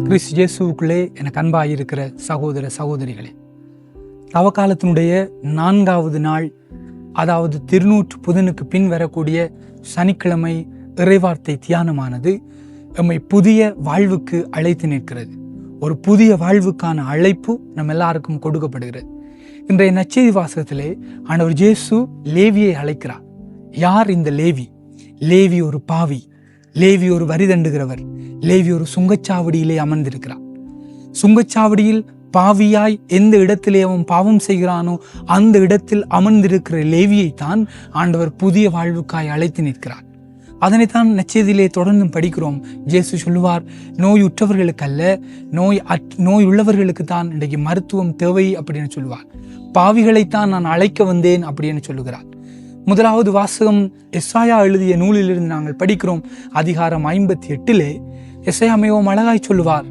கிறிஸ்து இயேசுவுக்குள்ளே எனக்கு அன்பாயிருக்கிற சகோதர சகோதரிகளே, தவக்காலத்தினுடைய 4வது நாள், அதாவது திருநூற்று புதனுக்கு பின் வரக்கூடிய சனிக்கிழமை இறைவார்த்தை தியானமானது நம்மை புதிய வாழ்வுக்கு அழைத்து நிற்கிறது. ஒரு புதிய வாழ்வுக்கான அழைப்பு நம்ம எல்லாருக்கும் கொடுக்கப்படுகிறது. இன்றைய நற்செய்தி வாசகத்திலே ஆண்டவர் இயேசு லேவியை அழைக்கிறார். யார் இந்த லேவி? லேவி ஒரு பாவி, லேவி ஒரு வரி தண்டுகிறவர், லேவி ஒரு சுங்கச்சாவடியிலே அமர்ந்திருக்கிறார். சுங்கச்சாவடியில் பாவியாய் எந்த இடத்திலே அவன் பாவம் செய்கிறானோ அந்த இடத்தில் அமர்ந்திருக்கிற லேவியைத்தான் ஆண்டவர் புதிய வாழ்வுக்காய் அழைத்து நிற்கிறார். அதனைத்தான் நற்செய்தியிலே தொடர்ந்து படிக்கிறோம். இயேசு சொல்லுவார், நோயுற்றவர்களுக்கு அல்ல, நோய் உள்ளவர்களுக்கு தான் இன்றைக்கு மருத்துவம் தேவை அப்படின்னு சொல்லுவார். பாவிகளைத்தான் நான் அழைக்க வந்தேன் அப்படின்னு சொல்லுகிறார். முதலாவது வாசகம் எசாயா எழுதிய நூலிலிருந்து நாங்கள் படிக்கிறோம். அதிகாரம் 58 எசாயா மிகவும் அழகாய் சொல்லுவார்,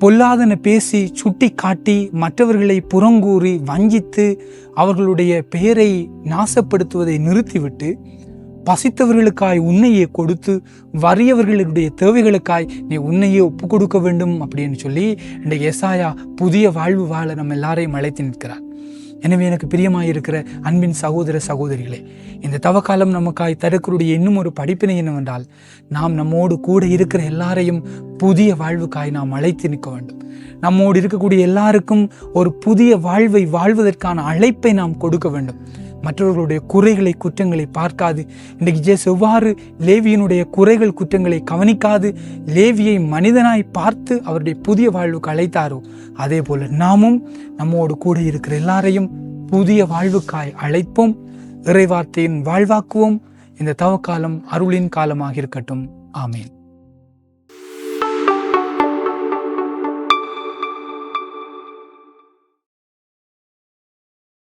பொல்லாதன பேசி சுட்டி காட்டி மற்றவர்களை புறங்கூறி வஞ்சித்து அவர்களுடைய பெயரை நாசப்படுத்துவதை நிறுத்திவிட்டு பசித்தவர்களுக்காய் உன்னையே கொடுத்து வறியவர்களுடைய தேவைகளுக்காய் நீ உன்னையே ஒப்பு கொடுக்க வேண்டும் அப்படின்னு சொல்லி இன்றைக்கு எசாயா புதிய வாழ்வு வாழ நம்ம எல்லாரையும் அழைத்து நிற்கிறார். எனவே எனக்கு பிரியமாயிருக்கிற அன்பின் சகோதர சகோதரிகளே, இந்த தவக்காலம் நமக்காய் தருக்கக்கூடிய இன்னும் ஒரு படிப்பினை என்னவென்றால், நாம் நம்மோடு கூட இருக்கிற எல்லாரையும் புதிய வாழ்வுக்காய் நாம் அழைத்து நிற்க வேண்டும். நம்மோடு இருக்கக்கூடிய எல்லாருக்கும் ஒரு புதிய வாழ்வை வாழ்வதற்கான அழைப்பை நாம் கொடுக்க வேண்டும். மற்றவர்களுடைய குறைகளை குற்றங்களை பார்க்காது, இன்றைக்கு ஜேசு எவ்வாறு லேவியினுடைய குறைகள் குற்றங்களை கவனிக்காது லேவியை மனிதனாய் பார்த்து அவருடைய புதிய வாழ்வுக்கு அழைத்தாரோ, அதே போல நாமும் நம்மோடு கூட இருக்கிற எல்லாரையும் புதிய வாழ்வுக்காய் அழைப்போம். இறைவார்த்தையின் வாழ்வாக்குவோம். இந்த தவக்காலம் அருளின் காலமாக இருக்கட்டும். ஆமேன்.